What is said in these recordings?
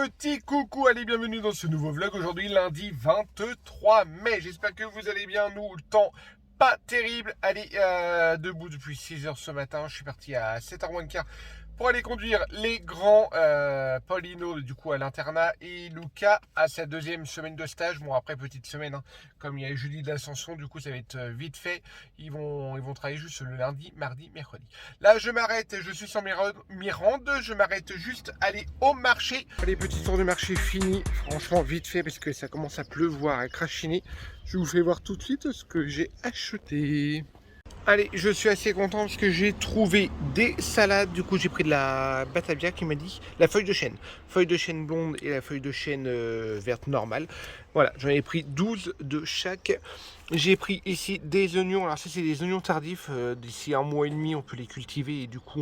petit coucou, allez bienvenue dans ce nouveau vlog aujourd'hui lundi 23 mai. J'espère que vous allez bien, nous le temps pas terrible. Allez, debout depuis 6h ce matin, je suis parti à 7h moins le quart pour aller conduire les grands Paulino du coup à l'internat et Luca à sa deuxième semaine de stage. Bon après petite semaine, hein, comme il y a jeudi de l'Ascension, du coup ça va être vite fait. Ils vont travailler juste le lundi, mardi, mercredi. Là je m'arrête, je suis sans Mirande, je m'arrête juste aller au marché. Les petits tours de marché finis, franchement vite fait parce que ça commence à pleuvoir et crachiner. Je vous fais voir tout de suite ce que j'ai acheté. Allez, je suis assez content parce que j'ai trouvé des salades. Du coup, j'ai pris de la batavia qui m'a dit la feuille de chêne blonde et la feuille de chêne verte normale. Voilà, j'en ai pris 12 de chaque. J'ai pris ici des oignons. Alors ça, c'est des oignons tardifs. D'ici 1 mois et demi, on peut les cultiver et du coup,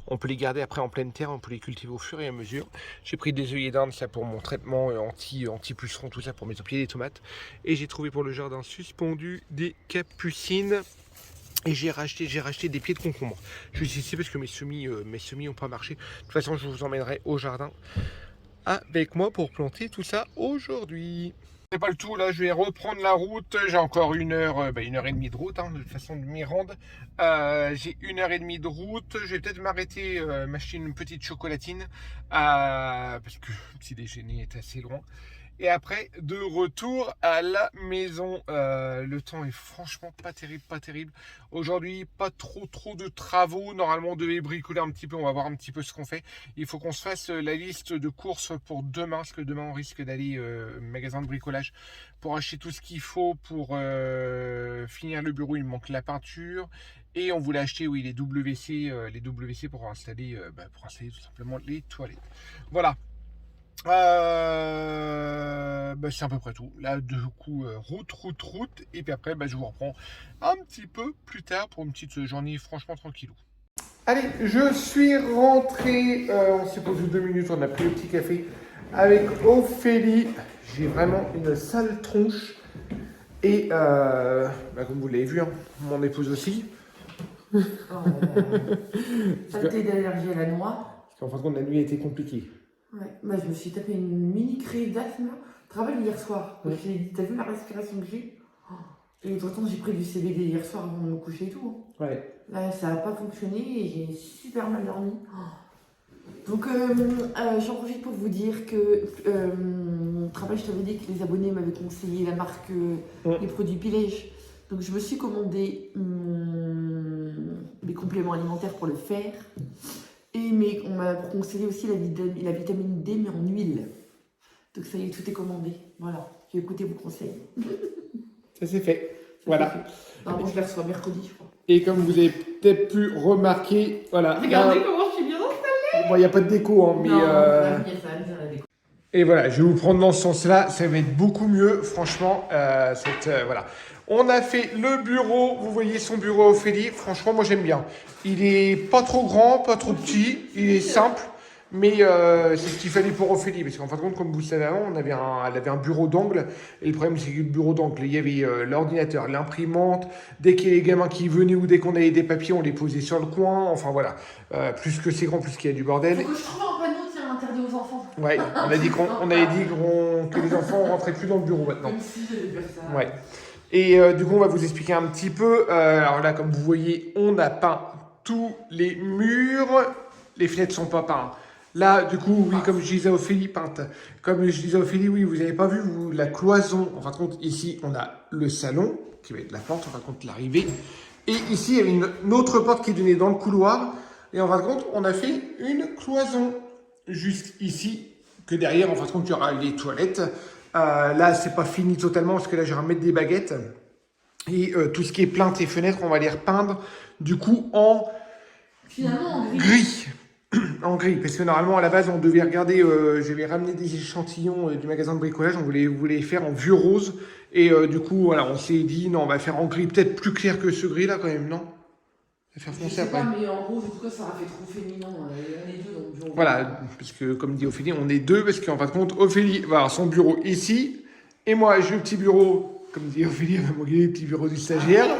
on peut les garder après en pleine terre. On peut les cultiver au fur et à mesure. J'ai pris des œillets d'Inde, ça pour mon traitement anti-puceron, tout ça pour mettre au pied des tomates. Et j'ai trouvé pour le jardin suspendu des capucines. Et j'ai racheté des pieds de concombre. Je suis ici parce que mes semis n'ont pas marché. De toute façon, je vous emmènerai au jardin avec moi pour planter tout ça aujourd'hui. C'est pas le tout, là je vais reprendre la route. J'ai encore 1h30 de route, hein, de toute façon de Mirande. J'ai 1h30 de route. Je vais peut-être m'arrêter, m'acheter une petite chocolatine parce que le petit déjeuner est assez loin. Et après, de retour à la maison. Le temps est franchement pas terrible. Aujourd'hui, pas trop de travaux. Normalement, on devait bricoler un petit peu. On va voir un petit peu ce qu'on fait. Il faut qu'on se fasse la liste de courses pour demain. Parce que demain, on risque d'aller au magasin de bricolage pour acheter tout ce qu'il faut pour finir le bureau. Il me manque la peinture. Et on voulait acheter, oui, les WC pour installer tout simplement les toilettes. Voilà. C'est à peu près tout. Là, du coup, route. Et puis après, je vous reprends un petit peu plus tard pour une petite journée franchement tranquillou. Allez, je suis rentré. On s'est posé 2 minutes. On a pris le petit café avec Ophélie. J'ai vraiment une sale tronche. Et comme vous l'avez vu, hein, mon épouse aussi. Oh, t'es d'allergie à la noix. Parce qu'en fin de compte, la nuit a été compliquée. Ouais, je me suis tapé une mini crise d'asthme. Travail hier soir. Ouais. T'as vu la respiration que j'ai? Et pourtant, j'ai pris du CBD hier soir avant de me coucher et tout. Ouais. Là, ça n'a pas fonctionné et j'ai super mal dormi. Donc, j'en profite pour vous dire que travail, je t'avais dit que les abonnés m'avaient conseillé la marque les produits Pilège. Donc, je me suis commandé mes compléments alimentaires pour le faire. Mais on m'a conseillé aussi la vitamine D, mais en huile. Donc ça y est, tout est commandé. Voilà, j'ai écouté vos conseils. Ça c'est fait. Voilà. Normalement, je la reçois mercredi, je crois. Et comme vous avez peut-être pu remarquer, voilà. Regardez comment je suis bien installée. Bon, il n'y a pas de déco, hein, mais... Non, la déco. Et voilà, je vais vous prendre dans ce sens-là. Ça va être beaucoup mieux, franchement. Voilà. On a fait le bureau. Vous voyez son bureau Ophélie. Franchement, moi, j'aime bien. Il est pas trop grand, pas trop petit. Il est simple. Mais c'est ce qu'il fallait pour Ophélie. Parce qu'en fin de compte, comme vous le savez avant, elle avait un bureau d'angle. Et le problème, c'est que le bureau d'angle, il y avait l'ordinateur, l'imprimante. Dès qu'il y a les gamins qui venaient ou dès qu'on avait des papiers, on les posait sur le coin. Enfin, voilà. Plus que c'est grand, plus qu'il y a du bordel. Faut que je trouve un panneau, tiens, interdit aux enfants. Ouais, on avait dit que les enfants ne rentraient plus dans le bureau maintenant. Même si je vais faire ça. Ouais. Et du coup, on va vous expliquer un petit peu. Alors là, comme vous voyez, on a peint tous les murs. Les fenêtres sont pas peintes. Là, du coup, oui, comme je disais à Ophélie, peinte. Comme je disais à Ophélie, oui, vous n'avez pas vu la cloison. En fin de compte, ici, on a le salon, qui va être la porte, en fin de compte, l'arrivée. Et ici, il y avait une autre porte qui est donnée dans le couloir. Et en fin de compte, on a fait une cloison juste ici, que derrière, en fin de compte, il y aura les toilettes. Là, c'est pas fini totalement, parce que là, je vais remettre des baguettes. Et tout ce qui est plainte et fenêtres, on va les repeindre, du coup, en gris. En gris, parce que normalement, à la base, on devait regarder, je vais ramener des échantillons du magasin de bricolage, on voulait les faire en vieux rose. Et du coup, voilà, on s'est dit, non, on va faire en gris, peut-être plus clair que ce gris-là, quand même, non? Faire foncer je sais après. pas, mais en gros, en tout cas, ça aurait fait trop féminin. On est deux dans le bureau. Voilà, parce que comme dit Ophélie, on est deux, parce qu'en fin de compte, Ophélie va avoir son bureau ici, et moi j'ai le petit bureau, comme dit Ophélie, elle va m'engueuler le petit bureau du stagiaire.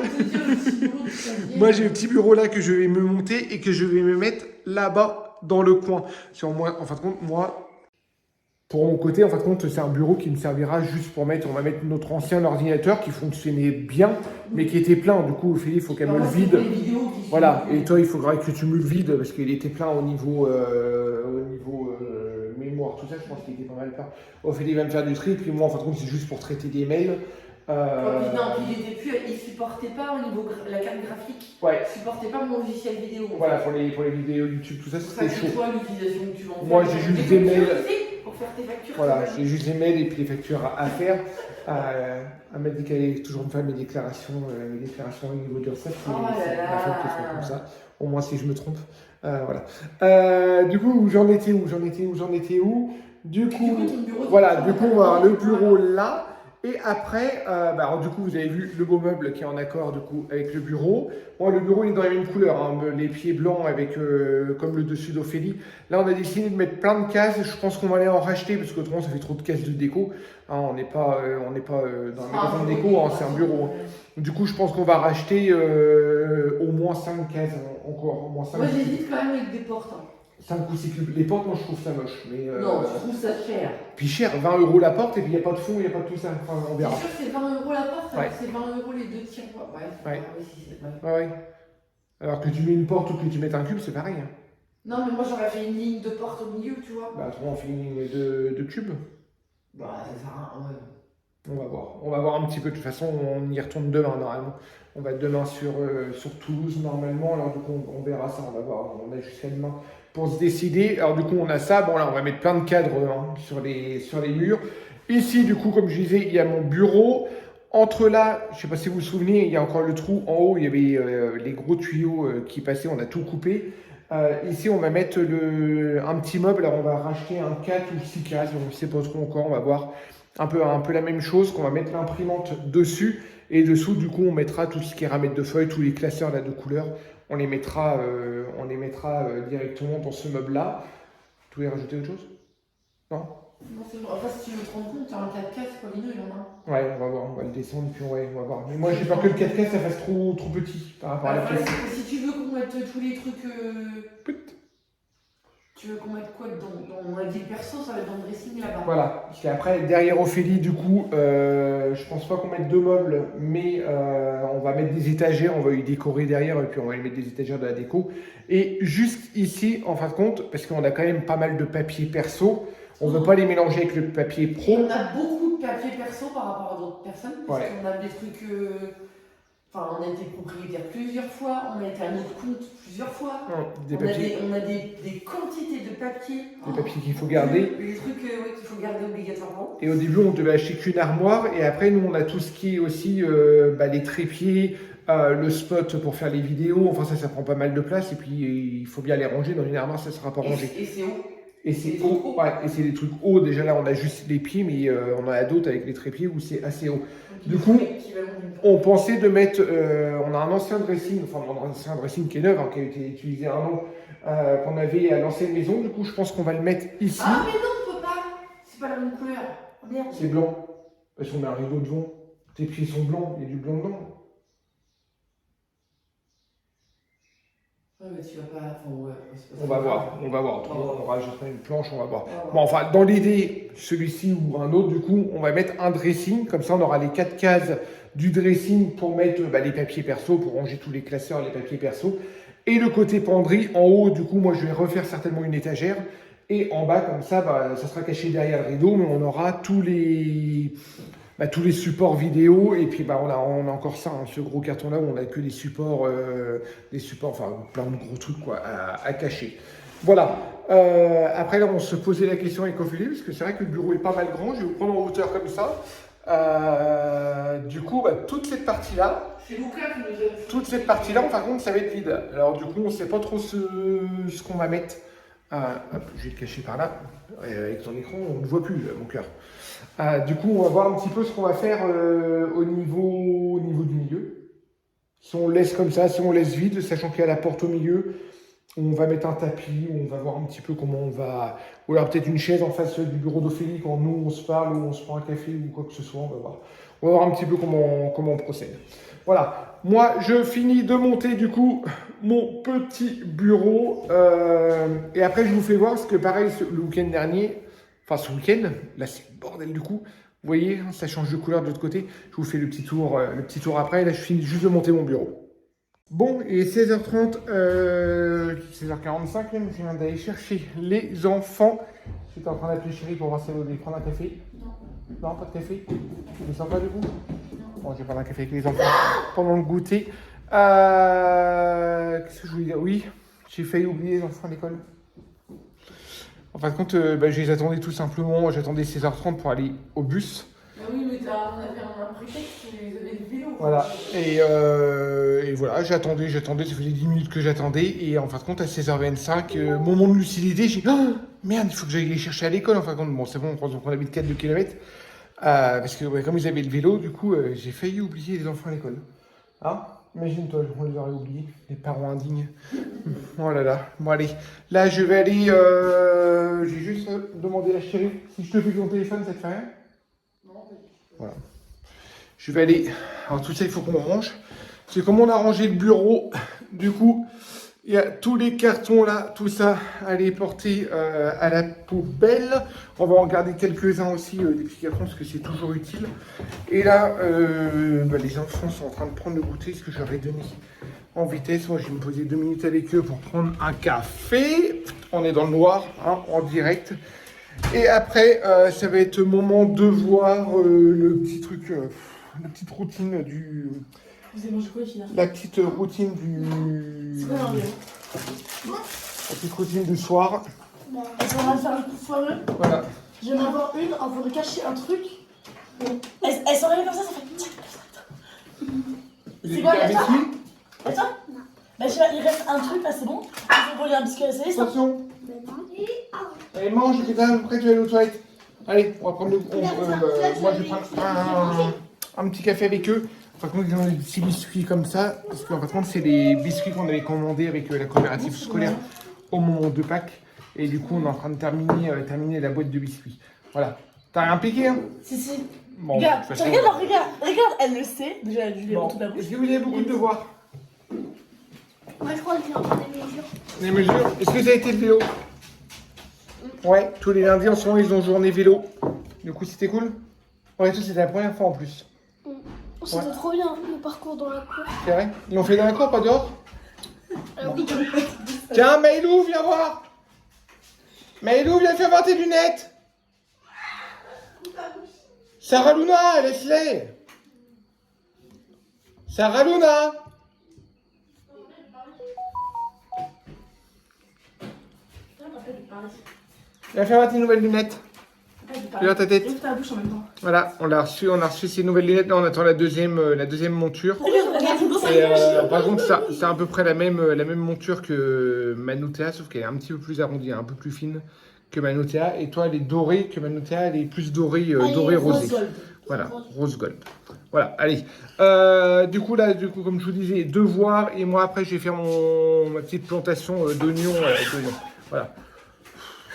Moi j'ai le petit bureau là que je vais me monter et que je vais me mettre là-bas dans le coin. Sur moi, en fin de compte, moi, pour mon côté, en fin de compte, c'est un bureau qui me servira juste pour mettre, on va mettre notre ancien ordinateur qui fonctionnait bien, mais qui était plein. Du coup, Ophélie, il faut qu'elle me le vide. Voilà, et toi, il faudra que tu me le vides parce qu'il était plein au niveau, mémoire, tout ça. Je pense qu'il était pas mal plein. Ophélie va me faire du tri, puis moi, en fin de compte, c'est juste pour traiter des mails. Non, puis il supportait pas au niveau la carte graphique. Ouais. Il supportait pas mon logiciel vidéo. Voilà, pour les vidéos YouTube, tout ça, c'était chaud. C'est toi l'utilisation que tu vas en faire. Moi, j'ai juste des mails. Pour faire tes factures. Voilà, j'ai juste des mails et puis les factures à faire. Elle m'a dit qu'elle allait toujours me faire mes déclarations au niveau du recette. Oh là là. Il faut que ce soit comme ça. Au moins, si je me trompe. Voilà. Du coup, j'en étais où Du coup, voilà, du coup, on va avoir le bureau là. Et après, alors, du coup, vous avez vu le beau meuble qui est en accord du coup, avec le bureau. Bon, le bureau il est dans la même couleur, hein, les pieds blancs avec comme le dessus d'Ophélie. Là, on a décidé de mettre plein de cases. Je pense qu'on va aller en racheter parce qu'autrement, ça fait trop de cases de déco. Hein, on n'est pas dans un magasin de déco, hein, c'est un bureau. Du coup, je pense qu'on va racheter au moins 5 cases encore. Au moins 5. Moi, j'hésite quand même avec des portes. 5 ou 6 cubes. Les portes, moi je trouve ça moche. Mais, non, je trouve ça cher. Puis cher, 20 € la porte et puis il n'y a pas de fond, il n'y a pas de tout ça. Enfin, on verra. C'est sûr que c'est 20 € la porte, ouais. C'est 20 € les deux tiroirs. Ouais. Ouais. Alors que tu mets une porte ou que tu mets un cube, c'est pareil. Hein. Non, mais moi j'aurais fait une ligne de porte au milieu, tu vois. Bah, toi, on fait une ligne de cubes. Bah, ça sert à rien, ouais. On va voir un petit peu. De toute façon, on y retourne demain, normalement. On va demain sur Toulouse, normalement. Alors, du coup, on verra ça. On va voir. On a jusqu'à demain pour se décider. Alors, du coup, on a ça. Bon, là, on va mettre plein de cadres sur les murs. Ici, du coup, comme je disais, il y a mon bureau. Entre là, je ne sais pas si vous vous souvenez, il y a encore le trou en haut. Il y avait les gros tuyaux qui passaient. On a tout coupé. Ici, on va mettre un petit meuble. Alors, on va racheter un 4 ou 6 cases. On ne sait pas trop encore. On va voir. Un peu la même chose, qu'on va mettre l'imprimante dessus et dessous du coup on mettra tout ce qui est ramette de feuilles, tous les classeurs là de couleurs, on les mettra directement dans ce meuble là. Tu voulais rajouter autre chose? Non, c'est bon. Enfin, si tu veux te rendre compte, tu as un 4K, Paulino, il en a. Ouais, on va voir, on va le descendre puis on va voir. Mais moi j'ai peur que le 4K ça fasse trop petit par rapport à la pièce. Si tu veux qu'on mette tous les trucs. Tu veux qu'on mette quoi dans la vie perso, ça va être dans le dressing là-bas. Voilà, parce qu'après, derrière Ophélie, du coup, je pense pas qu'on mette 2 meubles, mais on va mettre des étagères, on va y décorer derrière, et puis on va y mettre des étagères de la déco. Et juste ici, en fin de compte, parce qu'on a quand même pas mal de papier perso, on ne veut pas les mélanger avec le papier pro. Et on a beaucoup de papier perso par rapport à d'autres personnes, parce qu'on a des trucs... Enfin, on a été propriétaire plusieurs fois, on a été à notre compte plusieurs fois. On a des quantités de papiers. Des papiers qu'il faut garder. Des trucs qu'il faut garder obligatoirement. Et au début, on devait acheter qu'une armoire. Et après, nous, on a tout ce qui est aussi les trépieds, le spot pour faire les vidéos. Enfin, ça prend pas mal de place. Et puis, il faut bien les ranger. Dans une armoire, ça ne sera pas rangé. Et c'est haut. Et c'est haut, ouais, et c'est des trucs hauts. Déjà là, on a juste les pieds, mais on en a d'autres avec les trépieds où c'est assez haut. Du coup, on pensait de mettre. On a un ancien dressing, qui est neuf, hein, qui a été utilisé un an, qu'on avait à l'ancienne maison. Du coup, je pense qu'on va le mettre ici. Ah, mais non, on peut pas. C'est pas la même couleur. Oh, merde. C'est blanc. Parce qu'on a un rideau devant. Tes pieds sont blancs, il y a du blanc dedans. Ouais, mais tu vas pas. Enfin, ouais, on va voir. On rajoutera une planche, on va voir. Bon, enfin, dans l'idée, celui-ci ou un autre, du coup, on va mettre un dressing. Comme ça, on aura les 4 cases du dressing pour mettre les papiers perso, pour ranger tous les classeurs, les papiers perso. Et le côté penderie, en haut, du coup, moi, je vais refaire certainement une étagère. Et en bas, comme ça, ça sera caché derrière le rideau, mais on aura tous les supports vidéo. Et puis, on a encore ça, hein, ce gros carton-là, où on n'a que des supports, enfin, plein de gros trucs quoi, à cacher. Voilà. Après, là, on se posait la question avec Ophélie, parce que c'est vrai que le bureau est pas mal grand. Je vais vous prendre en hauteur comme ça. Du coup, toute cette partie-là, par contre, ça va être vide. Alors, du coup, on ne sait pas trop ce qu'on va mettre. Je vais le cacher par là. Avec ton écran, on ne voit plus, mon cœur. Du coup, on va voir un petit peu ce qu'on va faire au niveau du milieu. Si on laisse comme ça, si on laisse vide, sachant qu'il y a la porte au milieu, on va mettre un tapis, on va voir un petit peu comment on va... Ou alors peut-être une chaise en face du bureau d'Ophélie quand nous on se parle ou on se prend un café ou quoi que ce soit, on va voir. On va voir un petit peu comment on procède. Voilà, moi je finis de monter du coup mon petit bureau et après je vous fais voir parce que pareil le week-end dernier, enfin ce week-end. Là, c'est le bordel du coup. Vous voyez, ça change de couleur de l'autre côté. Je vous fais le petit tour après. Là, je finis juste de monter mon bureau. Bon, et 16h30, 16h45 même, je viens d'aller chercher les enfants. J'étais en train d'appeler Chérie pour voir si elle voulait prendre un café. Non, pas de café. Tu ne sens pas du coup? Bon, je vais prendre un café avec les enfants pendant le goûter. Qu'est-ce que je voulais dire? Oui, j'ai failli oublier les enfants à l'école. En fin de compte, je les attendais tout simplement. J'attendais 16h30 pour aller au bus. Bah oui, mais on avait un prétexte, ils avaient le vélo. Voilà, et voilà, j'attendais, ça faisait 10 minutes que j'attendais, et en fin de compte, à 16h25, moment de lucidité, j'ai dit oh, merde, il faut que j'aille les chercher à l'école, en fin de compte, bon, c'est bon, on habite 4 km, parce que ouais, comme ils avaient le vélo, du coup, j'ai failli oublier les enfants à l'école. Hein? Imagine-toi, on les aurait oubliés, les parents indignes. Oh là là, bon allez, là je vais aller, j'ai juste demandé à Chérie, si je te fais ton téléphone, ça te fait rien? Non, voilà. Je vais aller. Alors tout ça, il faut qu'on range. C'est comme on a rangé le bureau. Du coup, il y a tous les cartons là, tout ça, à les porter à la poubelle. On va en garder quelques-uns aussi, des petits cartons, parce que c'est toujours utile. Et là, les enfants sont en train de prendre le goûter, ce que j'aurais donné en vitesse. Moi, je vais me poser 2 minutes avec eux pour prendre un café. On est dans le noir, hein, en direct. Et après, ça va être moment de voir le petit truc, la petite routine du. Vous avez mangé quoi, Gina? La petite routine du. C'est quoi l'enlever? La petite routine du soir. Est-ce qu'on va faire le coup foireux? Voilà. Je vais en avoir une, on va cacher un truc. Elle s'en réveille comme ça fait. C'est quoi, avec attends? lui? Et toi? Non. Bah, je sais pas, il reste un truc là, c'est bon. Je vais voler un biscuit à la salée, ça. Attention. Allez, mange, après tu vas aller aux toilettes. Allez, on va prendre le. Moi, je vais prendre un petit café avec eux. Par contre, ils ont des petits biscuits comme ça. Parce qu'en fin de compte, c'est des biscuits qu'on avait commandés avec la coopérative scolaire au moment de Pâques. Et du coup, on est en train de terminer la boîte de biscuits. Voilà. T'as rien piqué, hein? Si. Bon, Regarde, de toute façon, regarde, elle le sait. Déjà, elle lui bon. toute la bouche. Est-ce que vous avez beaucoup de devoirs? Moi, je crois que j'ai encore des mesures. Les mesures? Est-ce que ça a été le vélo? Ouais, tous les lundis en ce moment, ils ont journée vélo. Du coup, c'était cool? Ouais, tout, c'était la première fois en plus. C'était trop bien, le parcours dans la cour. C'est vrai? Ils l'ont fait dans la cour, pas dehors? Oui. Tiens, Maïlou, viens voir! Maïlou, viens faire voir tes lunettes! Sarah Luna, laisse-les! Sarah Luna! Viens faire voir tes nouvelles lunettes. Regarde ta tête. Ouvre ta bouche en même temps. Voilà, on a reçu ces nouvelles lunettes. Là, on attend la deuxième monture. Regarde, Et par contre, c'est à peu près la même monture que Manutea, sauf qu'elle est un petit peu plus arrondie, un peu plus fine que Manutea. Et toi, elle est dorée, que Manutea, elle est plus dorée, dorée rosée. Voilà, rose gold. Voilà, allez. Du coup, comme je vous disais, devoir. Et moi, après, je vais faire ma petite plantation d'oignons. Voilà.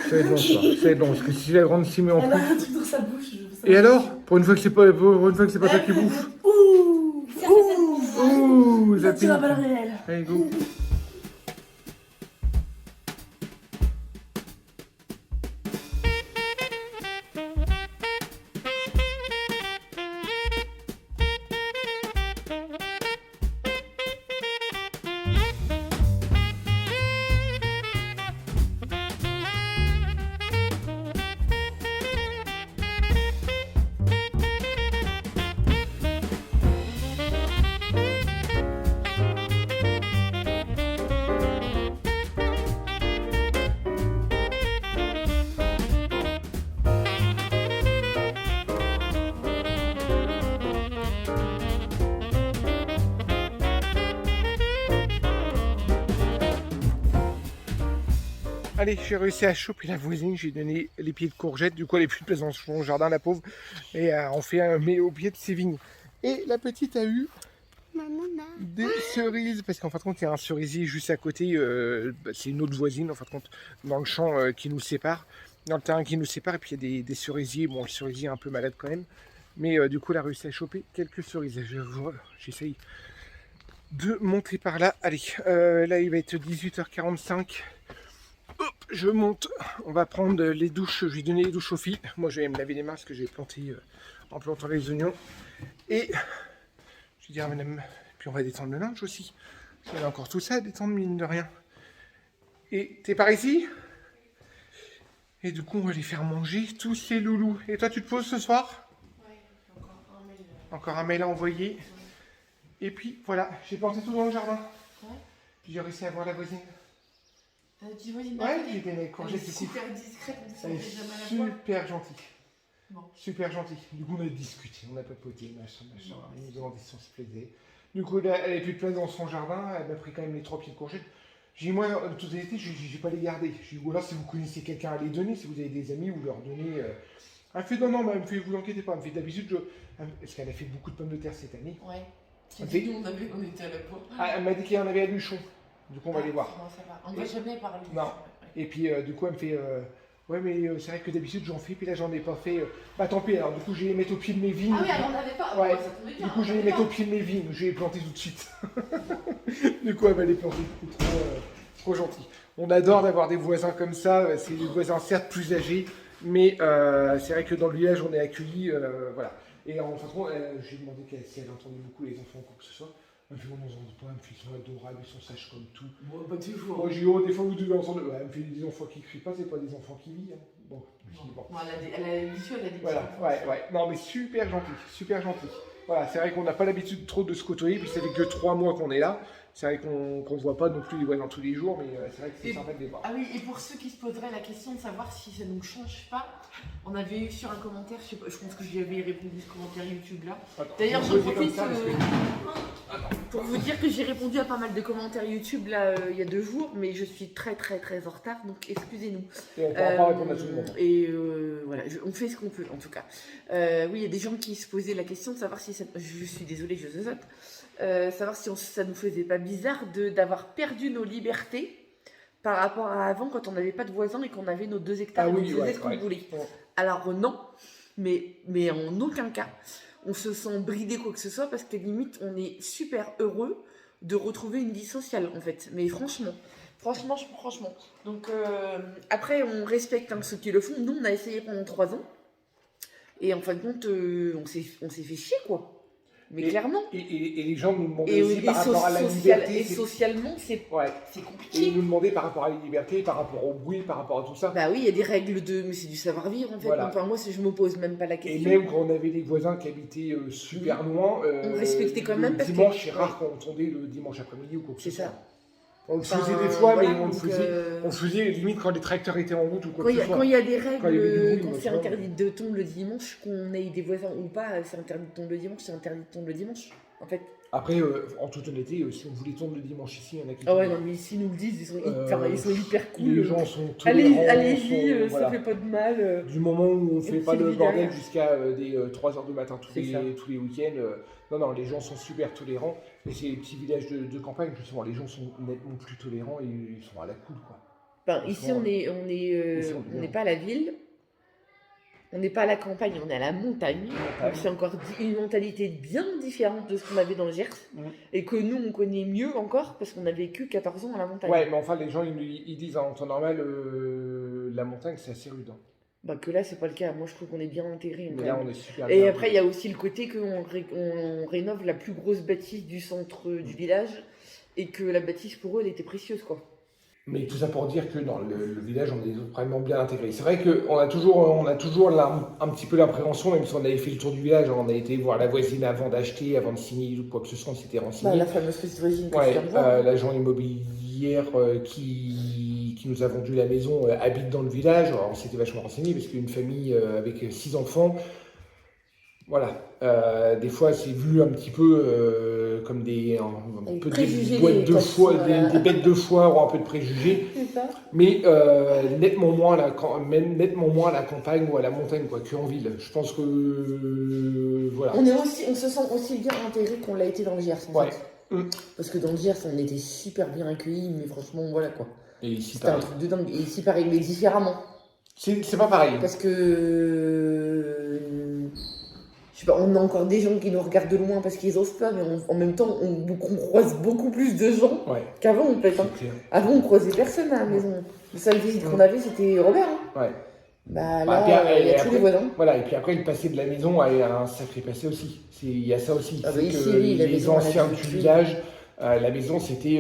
Ça va être long, ça. Ça va être long, parce que si la grande s'y met en elle a plus. un truc dans sa bouche. Et alors, pour une fois que c'est pas toi qui bouffe. Ouh, Ouh, ça c'est la pique. balle réelle. Allez, go. Allez, j'ai réussi à choper la voisine, j'ai donné les pieds de courgettes, du coup elle est plus de place dans son jardin, la pauvre, et on fait un met au pied de ses vignes. Et la petite a eu des cerises, parce qu'en fin de compte il y a un cerisier juste à côté, c'est une autre voisine en fin de compte, dans le champ qui nous sépare, dans le terrain qui nous sépare, et puis il y a des cerisiers, bon le cerisier est un peu malade quand même, mais du coup elle a réussi à choper quelques cerises, j'essaye de monter par là, allez, là il va être 18h45, Hop, je monte. On va prendre les douches. Je vais donner les douches aux filles. Moi, je vais me laver les mains parce que j'ai planté en plantant les oignons. Et je vais dire à madame. Puis on va détendre le linge aussi. Il y a encore tout ça à détendre, mine de rien. Et t'es par ici? Et du coup, on va les faire manger tous ces loulous. Et toi, tu te poses ce soir? Ouais, encore un mail. Encore un mail à envoyer. Et puis, voilà, j'ai planté tout dans le jardin. Ouais. Puis j'ai réussi à voir la voisine. T'as une petite voisine? Ouais, j'ai des Elle est courgettes du coup. super discrète, on se Elle est fait jamais à la voix. super gentille. Bon. Super gentille. Du coup, on a discuté, on a papoté, machin. Elle nous demandait si on se plaisait. Du coup, là, elle avait plus de place dans son jardin. Elle m'a pris quand même les 3 pieds de courgettes. J'ai dit, moi, de toute honnêteté, je vais pas les garder. J'ai dit, ou alors, si vous connaissez quelqu'un à les donner, si vous avez des amis, vous leur donnez. Elle me fait, non, mais elle me fait, vous inquiétez pas. Elle me fait, d'habitude, parce qu'elle a fait beaucoup de pommes de terre cette année. Ouais. Ok. Nous, on était à la bourre. Ah, elle m'a dit qu'il y en avait à Luchon. Du coup, on va les voir. Non, ça va. On va jamais parler. Non. Et puis, du coup, elle me fait, ouais, mais c'est vrai que d'habitude, j'en fais, puis là, j'en ai pas fait. Bah, tant pis, alors, du coup, je vais les mettre au pied de mes vignes. Ah oui, alors on n'avait pas. Ouais. Ça tombait bien, Du coup, je vais on les avait mettre pas. au pied de mes vignes. Je vais les planter tout de suite. Du coup, elle va les planter. C'est trop gentil. On adore d'avoir des voisins comme ça. C'est des voisins, certes, plus âgés. Mais c'est vrai que dans le village, on est accueillis. Voilà. Et en fin de compte, j'ai demandé si elle entendait beaucoup les enfants ou quoi que ce soit. Elle me fait, on n'en entend pas. Elle me fait, ils sont adorables, ils sont sages comme tout. Bon, pas toujours. Moi, j'ai dit, oh, des fois, vous devez entendre. Ouais, elle me fait des enfants qui crient pas, c'est pas des enfants qui vivent. Hein. Bon, je dis, bon. Bon, elle a l'habitude, elle a des petits Voilà, enfants. ouais. Non, mais super gentil, super gentil. Voilà, c'est vrai qu'on n'a pas l'habitude trop de se côtoyer, puis ça fait que 3 mois qu'on est là. C'est vrai qu'on ne voit pas non plus les voisins tous les jours, mais c'est vrai que c'est Et- sympa de les voir. Ah oui, et pour ceux qui se poseraient la question de savoir si ça ne nous change pas, on avait eu sur un commentaire, je pense que j'y avais répondu ce commentaire YouTube là. Attends, D'ailleurs, je j'en vais comme profite ça, parce que- pour vous dire que j'ai répondu à pas mal de commentaires YouTube là il y a 2 jours, mais je suis très en retard, donc excusez-nous. Et on ne pourra pas répondre à tout le monde. Et voilà, on fait ce qu'on peut en tout cas. Oui, il y a des gens qui se posaient la question de savoir si ça... Je suis désolée, je zozote. Savoir si ça nous faisait pas bizarre d'avoir perdu nos libertés par rapport à avant quand on n'avait pas de voisins et qu'on avait nos 2 hectares et on faisait ce qu'on voulait. Ouais. Alors non, mais en aucun cas on se sent bridé quoi que ce soit parce que limite on est super heureux de retrouver une vie sociale en fait. Mais franchement. Donc après on respecte ceux qui le font. Nous on a essayé pendant 3 ans et en fin de compte on s'est fait chier quoi. Mais clairement. Et les gens nous demandaient aussi par rapport à la liberté. Et socialement, c'est Ouais. Et compliqué. ils nous demandaient par rapport à la liberté, par rapport au bruit, par rapport à tout ça. Bah oui, il y a des règles de. Mais c'est du savoir-vivre en fait. Voilà. Enfin, moi, je me pose même pas la Et question. même quand on avait des voisins qui habitaient super loin, On respectait quand même le parce que- dimanche, c'est rare qu'on entendait le dimanche après-midi ou quoi que ce C'est soit. ça. On le Enfin, faisait des fois, voilà, mais on le donc, faisait limite quand les tracteurs étaient en route ou quoi Quand que ce soit. il y a des Quand il y avait du règles, bruit, quand c'est tu vois. interdit de tondre le dimanche, qu'on ait des voisins ou pas, c'est interdit de tondre le dimanche, c'est interdit de tondre le dimanche. En fait. Après, en toute honnêteté, si on voulait tourner le dimanche ici, il y en a qui... Ah ouais, non, mais s'ils nous le disent, ils sont hyper cool. Les gens sont tolérants. Allez-y, voilà. ça fait pas de mal. Du moment où on ne fait pas petit le village. bordel jusqu'à des 3h du matin tous C'est ça. les week-ends. Non, les gens sont super tolérants. Et c'est les petits villages de campagne, justement, les gens sont nettement plus tolérants et ils sont à la cool, quoi. Enfin, ici, on Ici, n'est pas à la ville, on n'est pas à la campagne, on est à la montagne. Donc c'est encore une mentalité bien différente de ce qu'on avait dans le Gers. Et que nous, on connaît mieux encore parce qu'on a vécu 14 ans à la montagne. Ouais, mais enfin, les gens, ils disent en temps normal, la montagne, c'est assez rude. Hein. Bah que là, c'est pas le cas. Moi, je trouve qu'on est bien enterré. Mais là, on est super Et bien. après, il y a aussi le côté qu'on on rénove la plus grosse bâtisse du centre du village et que la bâtisse, pour eux, elle était précieuse, quoi. Mais tout ça pour dire que dans le village, on est vraiment bien intégré. C'est vrai qu'on a toujours là, un petit peu l'appréhension, même si on avait fait le tour du village, on a été voir la voisine avant d'acheter, avant de signer ou quoi que ce soit, on s'était renseigné. Bah, la fameuse petite voisine que Ouais, tu viens de voir. l'agent immobilière qui nous a vendu la maison habite dans le village. Alors, on s'était vachement renseigné parce qu'une famille avec 6 enfants, voilà. Des fois, c'est vu un petit peu comme des boîtes de foire, des bêtes de foire ou un peu de préjugés. C'est ça. Mais nettement moins à la campagne ou à la montagne qu'en ville. Je pense que voilà. On se sent aussi bien intégré qu'on l'a été dans le Gers. En Ouais. fait. Parce que dans le Gers, on était super bien accueillis, mais franchement, voilà quoi. Et ici, C'était un truc de dingue. Et ici, pareil, mais différemment. c'est pas pareil. Parce que. Je sais pas, on a encore des gens qui nous regardent de loin parce qu'ils osent pas, mais en même temps, on croise beaucoup plus de gens Ouais. qu'avant, en fait. Hein. C'est clair. Avant, on croisait personne à la maison. Le seul visite qu'on avait, c'était Robert. Hein. Ouais. Bah Bah, là, il y a tous après- les voisins. Voilà, et puis après, le passé de la maison a un sacré passé aussi. Il y a ça aussi. Ah bah C'est ici, que oui, la les maison, elle a anciens vécu. du village, la maison, c'était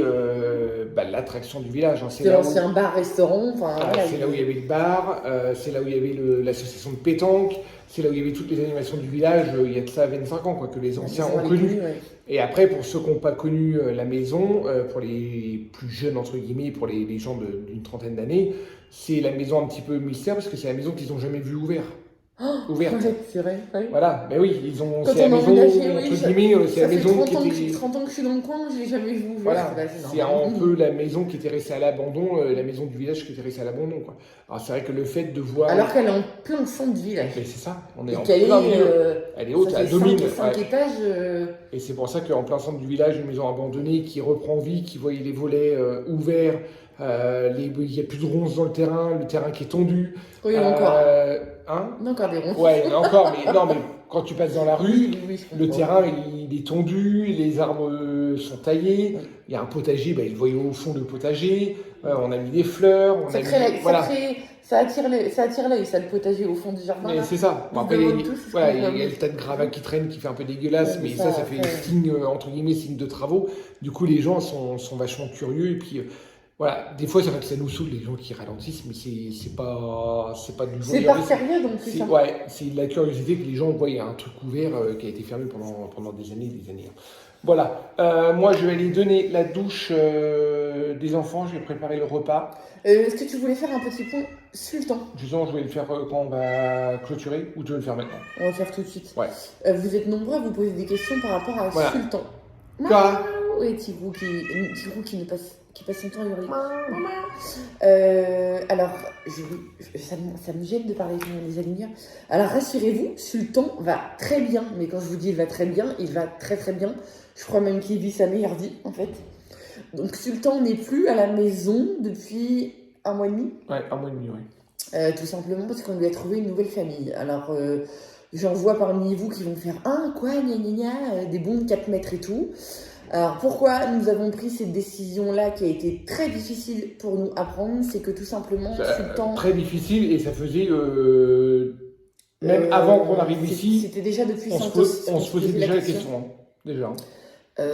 l'attraction du village. Hein. C'est C'était là où- l'ancien bar-restaurant. Enfin, Ah, voilà, c'est là où il y avait le bar, c'est là où il y avait l'association de pétanque, c'est là où il y avait toutes les animations du village, il y a de ça 25 ans, quoi, que les anciens ont connu. Ouais. Et après, pour ceux qui n'ont pas connu la maison, pour les plus jeunes, entre guillemets, pour les gens d'une trentaine d'années, c'est la maison un petit peu mystère, parce que c'est la maison qu'ils n'ont jamais vue ouverte. Ouverte. Ouais, c'est vrai. Ouais. Voilà, mais oui, ils ont. Quand C'est la on a maison, emménagé, oui, entre ça- guillemets, c'est Ça la fait maison 30 qui ans, était. 30 ans que je suis dans le coin, je l'ai jamais vu ouvert. Voilà, Bah, c'est normal. un peu la maison qui était restée à l'abandon, la maison du village qui était restée à l'abandon, quoi. Alors c'est vrai que le fait de voir. Alors qu'elle est en plein centre du village. Mais c'est ça, on est Et en qu'elle plein est, milieu. Elle est haute, ça elle fait domine. 5 Ouais. étages. Et c'est pour ça qu'en plein centre du village, une maison abandonnée qui reprend vie, qui voyait les volets ouverts, il n'y a plus de ronces dans le terrain qui est tondu. Oui, encore. Hein? Il y a encore des ronds. Ouais, il y en a encore, mais non, mais quand tu passes dans la rue, Oui, je le comprends. terrain il est tondu, les arbres sont taillés, Oui. il y a un potager, il voyait au fond le potager, on a mis des fleurs, on Ça, a crée mis. la- Voilà. ça attire l'œil, ça, le potager au fond du jardin. Mais là. c'est ça. Bon, Ils après, demandent il y a- tous ce voilà, qu'on il y a veut. le tas de gravats qui traîne, qui fait un peu dégueulasse, Ouais, mais ça, ça fait après. signe, entre guillemets, signe de travaux. Du coup, les gens sont vachement curieux. Et puis, voilà, des fois, c'est vrai que ça nous saoule, les gens qui ralentissent, mais c'est pas du C'est jour par au lendemain. période en plus. C'est Hein. ouais, c'est de la curiosité que les gens voient. Il y a un truc ouvert qui a été fermé pendant des années et des années. Voilà. Moi, je vais aller donner la douche des enfants. Je vais préparer le repas. Est-ce que tu voulais faire un petit point sultan? Justement, je vais le faire quand on va clôturer ou tu veux le faire maintenant? On va le faire tout de suite. Ouais. Vous êtes nombreux à vous poser des questions par rapport à Voilà. sultan. Quoi? Oui, Tigrou qui passe son temps à hurler. Alors, ça me gêne de parler des Alimières. Alors, rassurez-vous, Sultan va très bien. Mais quand je vous dis il va très bien, il va très très bien. Je crois même qu'il vit sa meilleure vie, en fait. Donc, Sultan n'est plus à la maison depuis 1 mois et demi. Ouais, 1 mois et demi, ouais. Tout simplement parce qu'on lui a trouvé une nouvelle famille. Alors, j'en vois parmi vous qui vont faire « Ah, quoi, gna gna gna, des bons de 4 mètres et tout ». Alors, pourquoi nous avons pris cette décision-là qui a été très difficile pour nous à prendre? C'est que tout simplement, Sultan... Très difficile et ça faisait... même avant qu'on arrive ici, C'était déjà depuis on Santos. se posait déjà la question. Hein, déjà.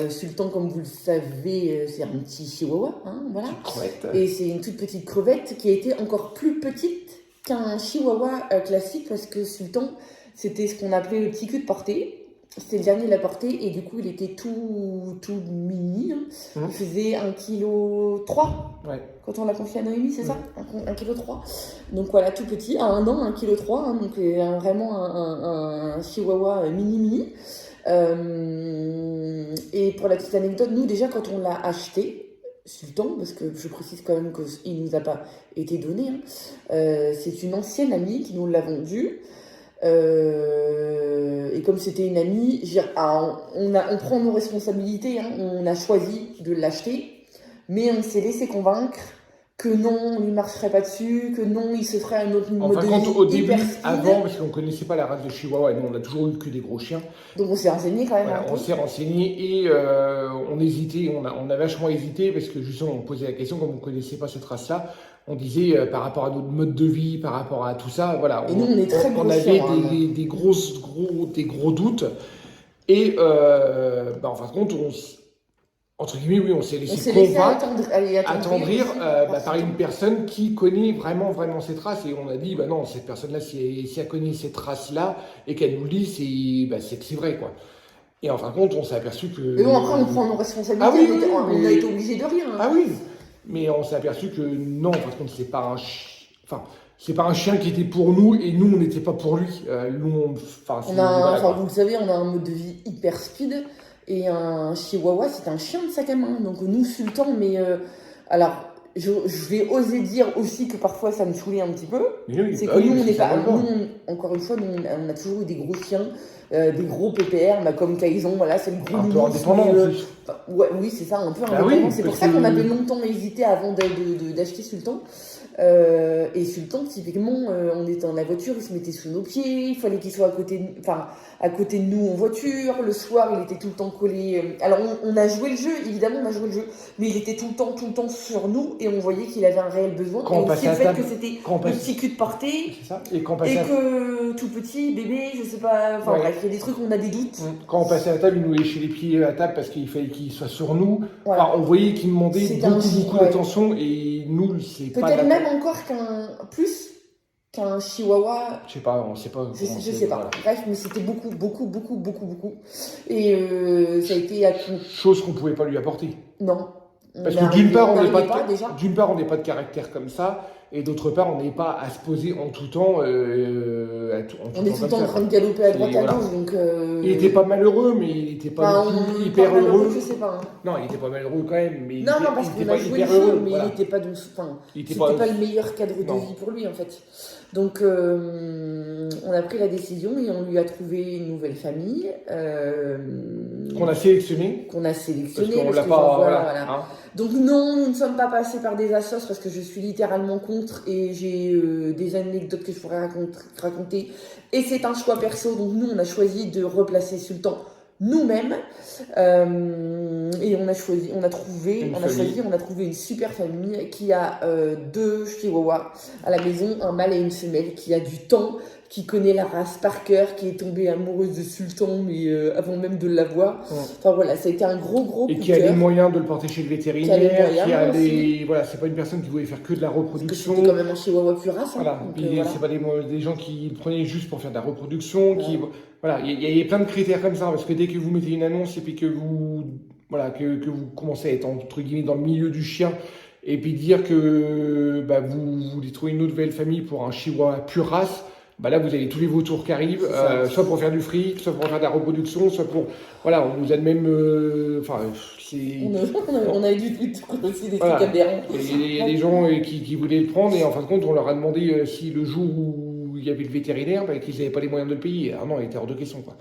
Sultan, comme vous le savez, c'est un petit chihuahua, hein, voilà. Petite crevette. Et c'est une toute petite crevette qui a été encore plus petite qu'un chihuahua classique parce que Sultan, c'était ce qu'on appelait le petit cul de portée. C'était le dernier de la portée et du coup, il était tout mini. Hein. Il faisait 1,3 kg Ouais. quand on l'a confié à Noémie, c'est ça 1,3 kg. Donc voilà, tout petit, à 1 an, 1,3 kg. Hein, donc vraiment un chihuahua mini. Et pour la petite anecdote, nous déjà quand on l'a acheté, Sultan, parce que je précise quand même qu'il ne nous a pas été donné, hein, c'est une ancienne amie qui nous l'a vendu. Et comme c'était une amie, on prend nos responsabilités, hein, on a choisi de l'acheter, mais on s'est laissé convaincre que non, on ne marcherait pas dessus, que non, il se ferait un autre mode de vie Au début, hyper speed. avant, parce qu'on ne connaissait pas la race de Chihuahua, et nous on a toujours eu que des gros chiens, Donc on s'est renseigné quand même voilà, un on peu. s'est renseigné et on hésitait, on a vachement hésité parce que justement on posait la question, comme on ne connaissait pas cette race-là, on disait par rapport à notre mode de vie, par rapport à tout ça, voilà, Et nous, on est très on gros avait chiens, hein. des gros doutes et en fin de compte, entre guillemets, oui, on s'est On laissé s'est laissé convaincre. attendrir Par une personne qui connaît vraiment cette race et on a dit non, cette personne-là si elle connaît cette race-là et qu'elle nous le dit c'est que c'est vrai quoi. Et en fin de compte on s'est aperçu que Mais bon, après on prend nos responsabilités, Ah oui, on a été obligé de rien. Hein. ah oui, mais on s'est aperçu que non, en fin de compte c'est pas un chien qui était pour nous et nous on n'était pas pour lui. Vous le savez, on a un mode de vie hyper speed. Et un chihuahua, c'est un chien de sac à main. Donc nous, Sultan, mais... alors, je vais oser dire aussi que parfois, ça me saoulait un petit peu. Oui, C'est bah que oui, nous, on parce n'est que ça pas... va pas. Nous, encore une fois, nous, on a toujours eu des gros chiens. des gros PPR, bah, comme Kaison, voilà, c'est le gros Un peu nounours, indépendant en mais, plus. ouais, oui, c'est ça, un peu Bah indépendant. oui, C'est pour parce ça qu'on que- avait longtemps hésité avant d'acheter Sultan. Et Sultan, typiquement, on était dans la voiture, il se mettait sous nos pieds, il fallait qu'il soit à côté de nous en voiture. Le soir, il était tout le temps collé. Alors, on a joué le jeu, évidemment, on a joué le jeu, mais il était tout le temps sur nous et on voyait qu'il avait un réel besoin. Quand on et aussi passait le à fait table, que c'était quand on le passait- petit cul de portée. C'est ça. Et quand on Et passait à... que tout petit, bébé, je sais pas, enfin Ouais. bref, il y a des trucs où on a des doutes. Quand on passait à la table, il nous léchait les pieds à la table parce qu'il fallait qu'il soit sur nous. Voilà. Enfin, on voyait qu'il demandait C'était un beaucoup ouais. d'attention et nous, c'est pas Peut-être la- même encore qu'un chihuahua. Je sais pas, on sait pas. Je comment sais c'est, pas. voilà. Bref, mais c'était beaucoup. Et ça a été à Chose qu'on pouvait pas lui apporter. non. Parce On que d'une part, on n'est n'arrivait pas, déjà. d'une part, on n'est pas de caractère comme ça, et d'autre part, on n'est pas à se poser en tout temps. On est tout le temps en comme train ça. de galoper à droite Et à voilà. gauche, donc. Il était pas malheureux, mais il était pas Enfin, non plus on- hyper pas malheureux, heureux. je sais pas. Hein. Non, il était pas malheureux quand même, mais Non, non, parce il qu'on était a pas joué le hyper jeu, heureux. mais Voilà. il était pas donc. Enfin, Il était c'était pas le meilleur cadre de Non. vie pour lui en fait. Donc on a pris la décision et on lui a trouvé une nouvelle famille Qu'on a sélectionné. qu'on a Parce sélectionnée. qu'on parce l'a que pas. genre, Voilà. voilà. Hein. Donc non, nous ne sommes pas passés par des assos parce que je suis littéralement contre et j'ai des anecdotes que je pourrais raconter. Et c'est un choix perso, donc nous on a choisi de replacer Sultan nous-mêmes et on a trouvé une super famille qui a 2 chihuahuas à la maison, un mâle et une femelle qui a du temps, qui connaît la race par cœur, qui est tombée amoureuse de Sultan mais avant même de l'avoir. Ouais. Enfin voilà, ça a été un gros coup Et de qui a les cœur. moyens de le porter chez le Qui a vétérinaire, les moyens qui a aussi. les. Voilà, c'est pas une personne qui voulait faire que de la Parce que reproduction. c'était quand même un chihuahua plus race. Hein, Voilà, donc, puis voilà. c'est pas des gens qui le prenaient juste pour faire de la reproduction, qui voilà, il y a plein de critères comme ça parce que dès que vous mettez une annonce et puis que vous voilà que vous commencez à être entre guillemets dans le milieu du chien et puis dire que bah, vous voulez trouver une nouvelle famille pour un chihuahua pure race, bah là vous avez tous les vautours qui arrivent, soit pour faire du fric, soit pour faire de la reproduction, soit pour voilà, on nous a même enfin c'est On a dû aussi des Voilà. trucs aberrants. et il y a des gens qui voulaient le prendre et en fin de compte on leur a demandé si le jour où il y avait le vétérinaire bah, qu'ils n'avaient pas les moyens de le payer. Ah non, il était hors de question quoi.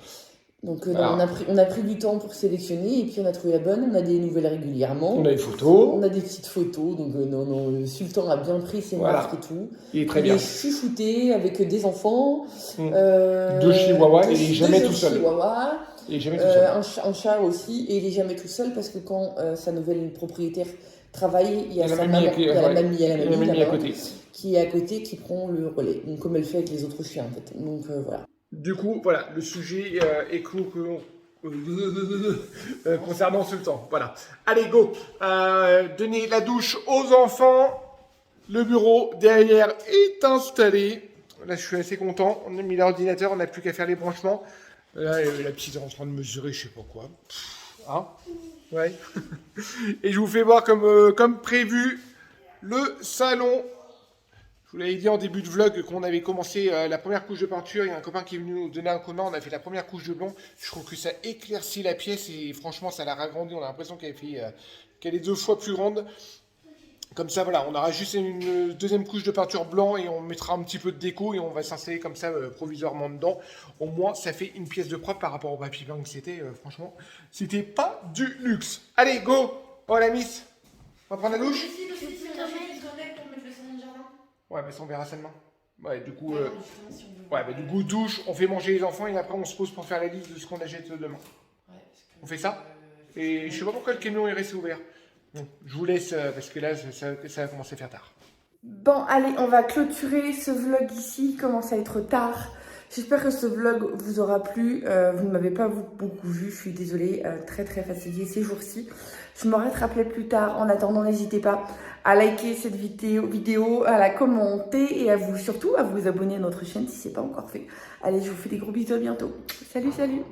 Donc Voilà. on a pris du temps pour sélectionner et puis on a trouvé la bonne. On a des nouvelles régulièrement. On a les photos, On a des petites photos. Donc le Sultan a bien pris ses Voilà. marques et tout. il est très Il bien. est chouchouté avec des enfants. Mm. 2 chihuahuas et il est jamais deux tout seul. chihuahuas. Il est jamais tout seul. Un chat aussi, et il est jamais tout seul parce que quand sa nouvelle propriétaire travaille, il y a sa maman, il y a la mamie, Il y a la mamie à là-bas, côté. qui est à côté, qui prend le relais. Donc, comme elle fait avec les autres chiens en fait. Donc voilà. Du coup, voilà, le sujet est clos concernant Sultan. Voilà. Allez, go. Donnez la douche aux enfants. Le bureau derrière est installé. Là, je suis assez content. On a mis l'ordinateur, on n'a plus qu'à faire les branchements. Là, la petite est en train de mesurer, je sais pas quoi. Hein? Ouais. Et je vous fais voir comme prévu le salon. Je vous l'avais dit en début de vlog qu'on avait commencé la première couche de peinture. Il y a un copain qui est venu nous donner un coup de main. On a fait la première couche de blanc. Je trouve que ça éclaircit la pièce et franchement, ça l'a ragrandi. On a l'impression qu'elle est 2 fois plus grande. Comme ça, voilà, on aura juste une deuxième couche de peinture blanc et on mettra un petit peu de déco et on va s'installer comme ça provisoirement dedans. Au moins, ça fait une pièce de propre par rapport au papier peint que c'était. Franchement, c'était pas du luxe. Allez, go! Oh la miss! On va prendre la douche? Ouais, mais ça, on verra ça demain. Ouais, du coup, du coup, douche, on fait manger les enfants et après on se pose pour faire la liste de ce qu'on achète demain. On fait ça? Et je sais pas pourquoi le camion est resté ouvert. Bon, je vous laisse parce que là, ça va commencer à faire tard. Bon, allez, on va clôturer ce vlog ici. Il commence à être tard. J'espère que ce vlog vous aura plu. Vous ne m'avez pas beaucoup vu. Je suis désolée. Très fatiguée ces jours-ci. Je m'aurais rappelé plus tard. En attendant, n'hésitez pas à liker cette vidéo, à la commenter et surtout à vous abonner à notre chaîne si ce n'est pas encore fait. Allez, je vous fais des gros bisous. À bientôt. Salut.